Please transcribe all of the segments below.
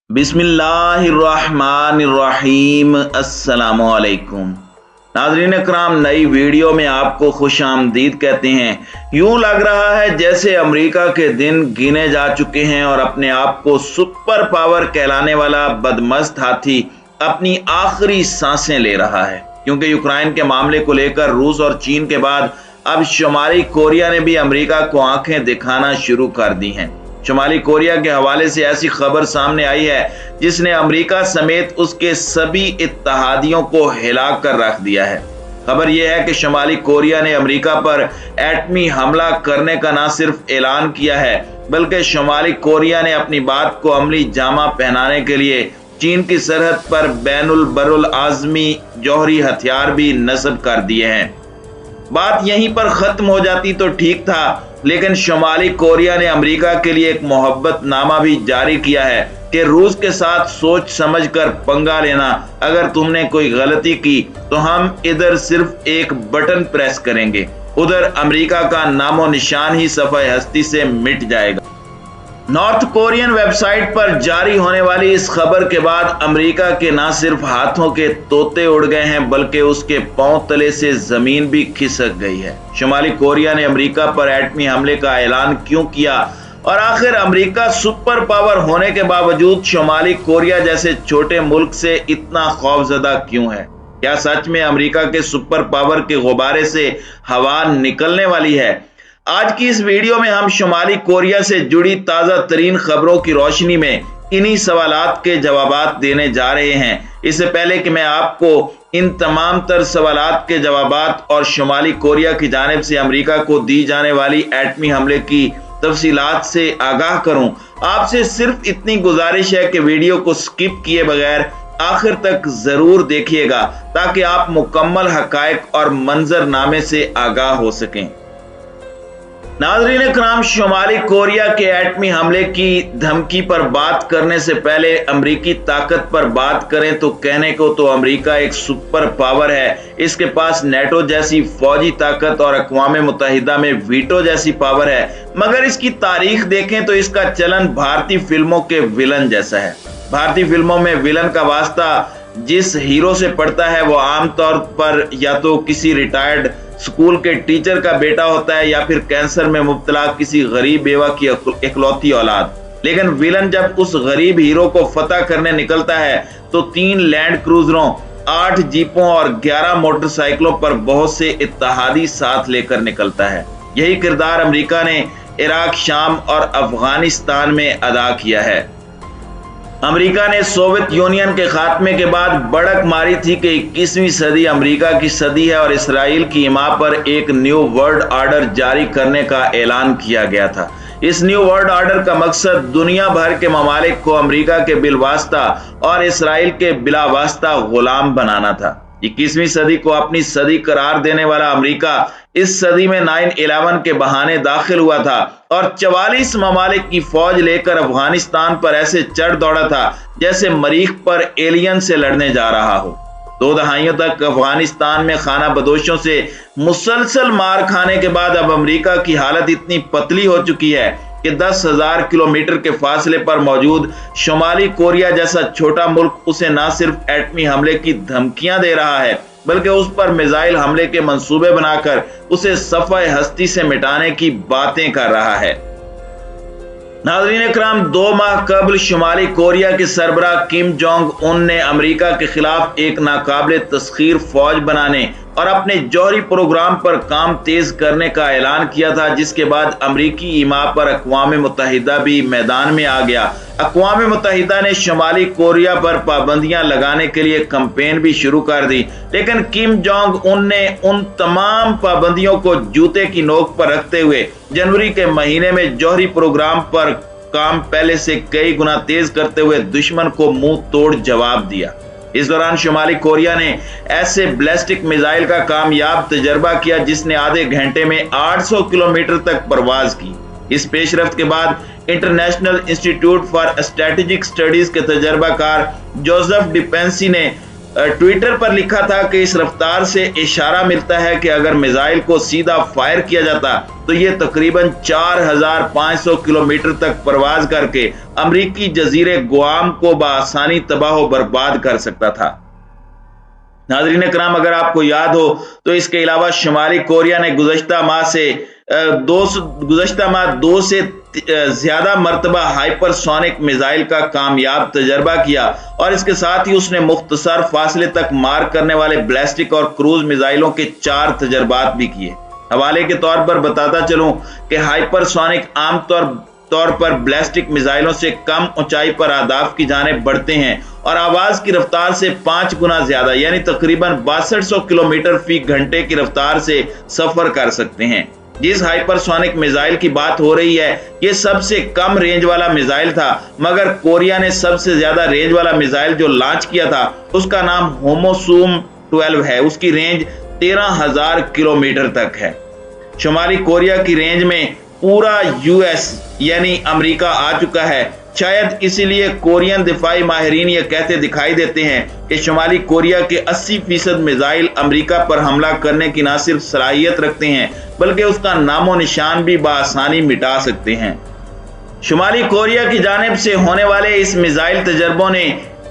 बिस्मिल्लाहिर्रहमानिर्रहीम। अस्सलामुअलैकुम नाज़रीन कराम, नई वीडियो में आपको खुश आमदीद कहते हैं। यूं लग रहा है जैसे अमेरिका के दिन गिने जा चुके हैं और अपने आप को सुपर पावर कहलाने वाला बदमस्त हाथी अपनी आखिरी सांसें ले रहा है, क्योंकि यूक्रेन के मामले को लेकर रूस और चीन के बाद अब शुमाली कोरिया ने भी अमेरिका को आंखें दिखाना शुरू कर दी हैं। शुमाली कोरिया के हवाले से ऐसी खबर सामने आई है जिसने अमेरिका समेत उसके सभी इत्तहादियों को हिला कर रख दिया है। खबर यह है कि शुमाली कोरिया ने अमेरिका पर एटमी हमला करने का न सिर्फ ऐलान किया है, बल्कि शुमाली कोरिया ने अपनी बात को अमली जामा पहनाने के लिए चीन की सरहद पर बैनुल बरुल आजमी जौहरी हथियार भी नस्ब कर दिए हैं। बात यहीं पर खत्म हो जाती तो ठीक था, लेकिन शुमाली कोरिया ने अमेरिका के लिए एक मोहब्बतनामा भी जारी किया है कि रूस के साथ सोच समझकर पंगा लेना। अगर तुमने कोई गलती की तो हम इधर सिर्फ एक बटन प्रेस करेंगे, उधर अमेरिका का नामो निशान ही सफ़े हस्ती से मिट जाएगा। नॉर्थ कोरियन वेबसाइट पर जारी होने वाली इस खबर के बाद अमेरिका के न सिर्फ हाथों के तोते उड़ गए हैं, बल्कि उसके पांव तले से जमीन भी खिसक गई है। शुमाली कोरिया ने अमेरिका पर एटमी हमले का ऐलान क्यों किया और आखिर अमेरिका सुपर पावर होने के बावजूद शुमाली कोरिया जैसे छोटे मुल्क से इतना खौफजदा क्यों है? क्या सच में अमेरिका के सुपर पावर के गुब्बारे से हवा निकलने वाली है? आज की इस वीडियो में हम शुमाली कोरिया से जुड़ी ताज़ा तरीन खबरों की रोशनी में इन्हीं सवालात के जवाबात देने जा रहे हैं। इससे पहले कि मैं आपको इन तमाम तर सवालात के जवाबात और शुमाली कोरिया की जानिब से अमेरिका को दी जाने वाली एटमी हमले की तफसीलात से आगाह करूं, आपसे सिर्फ इतनी गुजारिश है कि वीडियो को स्किप किए बगैर आखिर तक जरूर देखिएगा, ताकि आप मुकम्मल हकायक और मंजरनामे से आगाह हो सकें। नाज़रीन कराम, शुमाली कोरिया के एटमी हमले की धमकी पर बात करने से पहले अमरीकी ताकत पर बात करें तो कहने को तो अमरीका एक सुपर पावर है। इसके पास नेटो जैसी फौजी ताकत और अक़वाम मुत्तहिदा में वीटो जैसी पावर है, मगर इसकी तारीख देखें तो इसका चलन भारतीय फिल्मों के विलन जैसा है। भारतीय फिल्मों में विलन का वास्ता जिस हीरो से पड़ता है वो आमतौर पर या तो किसी रिटायर्ड स्कूल के टीचर का बेटा होता है या फिर कैंसर में मुब्तला किसी गरीब बेवा की इकलौती औलाद। लेकिन विलन जब उस गरीब हीरो को फतह करने निकलता है तो 3 लैंड क्रूजरों, 8 जीपों और 11 मोटरसाइकिलों पर बहुत से इत्तहादी साथ लेकर निकलता है। यही किरदार अमेरिका ने इराक, शाम और अफगानिस्तान में अदा किया है। अमेरिका ने सोवियत यूनियन के खात्मे के बाद बढ़क मारी थी कि 21वीं सदी अमेरिका की सदी है और इसराइल की हिमा पर एक न्यू वर्ल्ड ऑर्डर जारी करने का ऐलान किया गया था। इस न्यू वर्ल्ड ऑर्डर का मकसद दुनिया भर के ममालिक को अमेरिका के बिलवास्ता और इसराइल के बिलावास्ता गुलाम बनाना था। 21वीं सदी को अपनी सदी करार देने वाला अमेरिका इस सदी में 9/11 के बहाने दाखिल हुआ था और 44 ममालिक की फौज लेकर अफगानिस्तान पर ऐसे चढ़ दौड़ा था जैसे मरीख पर एलियन से लड़ने जा रहा हो। 2 दहाइयों तक अफगानिस्तान में खाना बदोशों से मुसलसल मार खाने के बाद अब अमेरिका की हालत इतनी पतली हो चुकी है कि 10,000 किलोमीटर के फासले पर मौजूद शुमाली कोरिया जैसा छोटा मुल्क उसे न सिर्फ एटमी हमले की धमकियां दे रहा है, बल्कि उस पर मिसाइल हमले के मंसूबे बनाकर उसे सफ़े हस्ती से मिटाने की बातें कर रहा है। नाज़रीन कराम, 2 माह कबल शुमाली कोरिया के सरबराह किम जोंग उन ने अमेरिका के खिलाफ एक नाकाबिले तस्खीर फौज बनाने और अपने जौहरी प्रोग्राम पर काम तेज करने का ऐलान किया था, जिसके बाद अमेरिकी ईमा पर अक़वाम मुत्तहिदा भी मैदान में आ गया। अक़वाम मुत्तहिदा ने शुमाली कोरिया पर पाबंदियां लगाने के लिए कैंपेन भी शुरू कर दी, लेकिन किम जोंग उन ने उन तमाम पाबंदियों को जूते की नोक पर रखते हुए जनवरी के महीने में जौहरी प्रोग्राम पर काम पहले से कई गुना तेज करते हुए दुश्मन को मुंह तोड़ जवाब दिया। इस दौरान शुमाली कोरिया ने ऐसे बैलिस्टिक मिसाइल का कामयाब तजर्बा किया जिसने आधे घंटे में 800 किलोमीटर तक परवाज की। इस पेशरफ्त के बाद international institute for strategic studies के तजर्बाकार जोसेफ डिपेंसी ने ट्विटर पर लिखा था कि इस रफ्तार से इशारा मिलता है कि अगर मिसाइल को सीधा फायर किया जाता तो ये तकरीबन 4500 किलोमीटर तक परवाज करके अमरीकी जजीरे गुआम को बआसानी तबाह बर्बाद कर सकता था। नाज़रीन इकराम, अगर आपको याद हो तो इसके अलावा शुमाली कोरिया ने गुज़श्ता माह 2 से ज्यादा मरतबा हाइपरसोनिक मिसाइल का कामयाब तजर्बा किया और इसके साथ ही उसने मुख्तसर फासले तक मार करने वाले बैलिस्टिक और क्रूज मिसाइलों के 4 तजर्बात भी किए। हवाले के तौर पर बताता चलूं कि हाइपरसोनिक तौर पर बैलिस्टिक मिसाइलों से कम ऊंचाई पर अहदाफ की जानिब बढ़ते हैं और आवाज की रफ्तार से 5 गुना ज्यादा यानी तकरीबन 6200 किलोमीटर फी घंटे की रफ्तार से सफर कर सकते हैं। जिस हाइपरसोनिक मिसाइल की बात हो रही है ये सबसे कम रेंज वाला मिसाइल था, मगर कोरिया ने सबसे ज्यादा रेंज वाला मिसाइल जो लॉन्च किया था उसका नाम होमोसूम 12 है। उसकी रेंज 13,000 किलोमीटर तक है। शुमाली कोरिया की रेंज में पूरा यूएस यानी अमेरिका आ चुका है। शायद इसीलिए कोरियन दिफाई माहिरीन ये कहते दिखाई देते हैं कि शुमाली कोरिया के 80% मिसाइल अमेरिका पर हमला करने की न सिर्फ सलाहियत रखते हैं बल्कि उसका नामो निशान भी बआसानी मिटा सकते हैं। शुमाली कोरिया की जानिब से होने वाले इस मिसाइल तजर्बों ने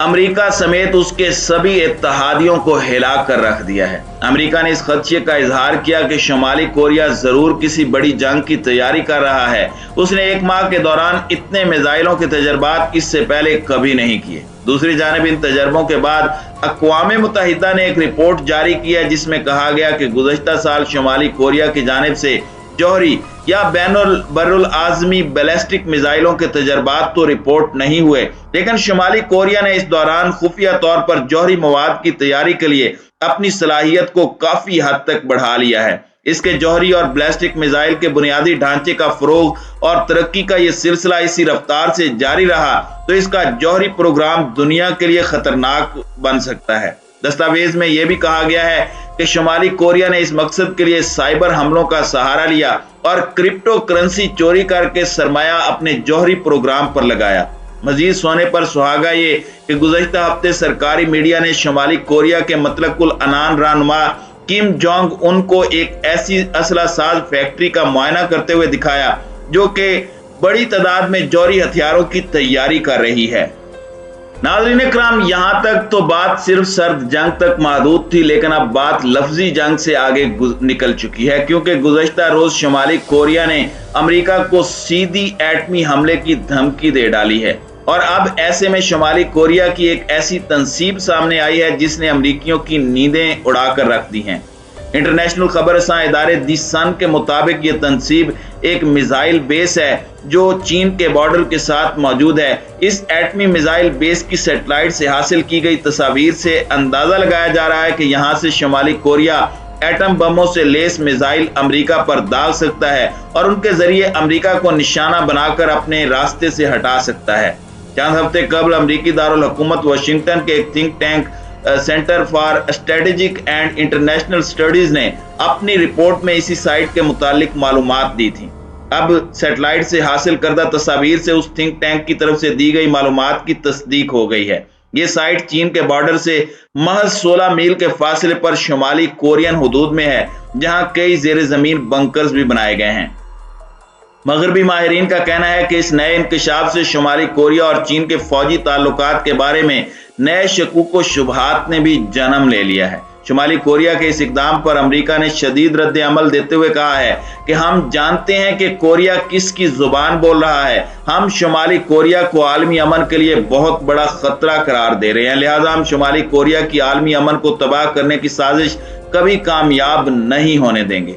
अमेरिका समेत उसके सभी इत्तेहादियों को हिला कर रख दिया है। अमेरिका ने इस खदशे का इजहार किया कि शुमाली कोरिया जरूर किसी बड़ी जंग की तैयारी कर रहा है। उसने 1 माह के दौरान इतने मिसाइलों के तजर्बात इससे पहले कभी नहीं किए। दूसरी जानिब इन तजर्बों के बाद अक़वाम मुत्तहिदा ने एक रिपोर्ट जारी की है जिसमें कहा गया कि गुज़श्ता साल शुमाली कोरिया की जानिब से जौहरी या बर्रुल आज़मी बैलिस्टिक मिसाइलों के तजर्बात तो रिपोर्ट नहीं हुए, लेकिन शुमाली कोरिया ने इस दौरान खुफिया तौर पर जौहरी मवाद की तैयारी के लिए अपनी सलाहियत को काफी हद तक बढ़ा लिया है। इसके जौहरी और बैलिस्टिक मिसाइल के बुनियादी ढांचे का फरोग और तरक्की का यह सिलसिला इसी रफ्तार से जारी रहा तो इसका जौहरी प्रोग्राम दुनिया के लिए खतरनाक बन सकता है। दस्तावेज में यह भी कहा गया है कि शुमाली कोरिया ने इस मकसद के लिए साइबर हमलों का सहारा लिया और क्रिप्टो करेंसी चोरी करके सरमाया अपने जौहरी प्रोग्राम पर लगाया। मजीद सोने पर सुहागा ये कि गुज़श्ता हफ्ते सरकारी मीडिया ने शुमाली कोरिया के मतलकुल अनान रहनुमा किम जोंग उन को एक ऐसी असला साज फैक्ट्री का मुआयना करते हुए दिखाया जो कि बड़ी तादाद में जौहरी हथियारों की तैयारी कर रही है। नाज़रीन इकराम, यहाँ तक तो बात सिर्फ सर्द जंग तक महदूद थी, लेकिन अब बात लफ्जी जंग से आगे निकल चुकी है क्योंकि गुज़श्ता रोज शुमाली कोरिया ने अमेरिका को सीधी एटमी हमले की धमकी दे डाली है और अब ऐसे में शुमाली कोरिया की एक ऐसी तंसीब सामने आई है जिसने अमरीकियों की नींदें उड़ाकर रख दी हैं। इंटरनेशनल खबरसां इदारे दी सन के मुताबिक ये तंसीब एक मिसाइल बेस है जो चीन के बॉर्डर के साथ मौजूद है। इस एटमी मिसाइल बेस की सैटेलाइट से हासिल की गई तस्वीर से अंदाजा लगाया जा रहा है कि यहाँ से शुमाली कोरिया एटम बमों से लेस मिसाइल अमेरिका पर दाग सकता है और उनके जरिए अमेरिका को निशाना बनाकर अपने रास्ते से हटा सकता है। चंद हफ्ते कबल अमेरिकी दारुल हुकूमत वाशिंगटन के एक think tank centre for strategic and international studies ने अपनी रिपोर्ट में इसी साइट के मुतालिक मालूमात दी थी। अब सैटेलाइट से हासिल करदा तस्वीर से उस थिंक टैंक की तरफ से दी गई मालूमात की तस्दीक हो गई है। ये साइट चीन के बॉर्डर से महज 16 मील के फासले पर शुमाली कोरियन हुदूद में है, जहां कई जेर जमीन बंकर्स भी बनाए गए हैं। मगरबी माहिरीन का कहना है कि इस नए इंकशाफ से शुमाली कोरिया और चीन के फौजी ताल्लुकात के बारे में नए शकूक व शुबहात ने भी जन्म ले लिया है। शुमाली कोरिया के इस इकदाम पर अमेरिका ने शदीद रद्द अमल देते हुए कहा है कि हम जानते हैं कि कोरिया किसकी जुबान बोल रहा है। हम शुमाली कोरिया को आलमी अमन के लिए बहुत बड़ा खतरा करार दे रहे हैं, लिहाजा हम शुमाली कोरिया की आलमी अमन को तबाह करने की साजिश कभी कामयाब नहीं होने देंगे।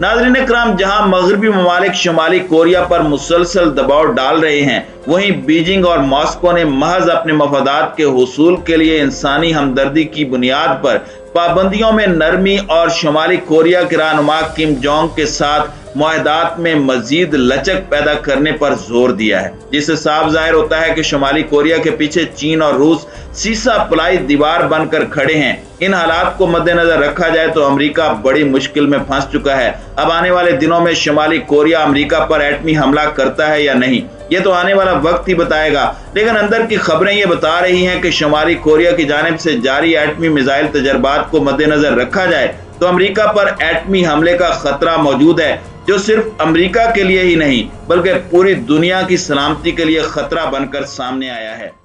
नाज़रीन इकराम, जहां मगरबी ममालिक शुमाली कोरिया पर मुसलसल दबाव डाल रहे हैं, वहीं बीजिंग और मॉस्को ने महज अपने मफादात के हुसूल के लिए इंसानी हमदर्दी की बुनियाद पर पाबंदियों में नरमी और शुमाली कोरिया के रहनुमा किम जोंग के साथ मुआहदात में मजीद लचक पैदा करने पर जोर दिया है, जिससे साफ जाहिर होता है कि शुमाली कोरिया के पीछे चीन और रूस सीसा पलाई दीवार बनकर खड़े हैं। इन हालात को मद्देनजर रखा जाए तो अमेरिका बड़ी मुश्किल में फंस चुका है। अब आने वाले दिनों में शुमाली कोरिया अमेरिका पर एटमी हमला करता है या नहीं, ये तो आने वाला वक्त ही बताएगा, लेकिन अंदर की खबरें ये बता रही हैं कि शुमाली कोरिया की जानिब से जारी एटमी मिसाइल तजर्बात को मद्देनजर रखा जाए तो अमेरिका पर एटमी हमले का खतरा मौजूद है। जो सिर्फ अमेरिका के लिए ही नहीं बल्कि पूरी दुनिया की सलामती के लिए खतरा बनकर सामने आया है।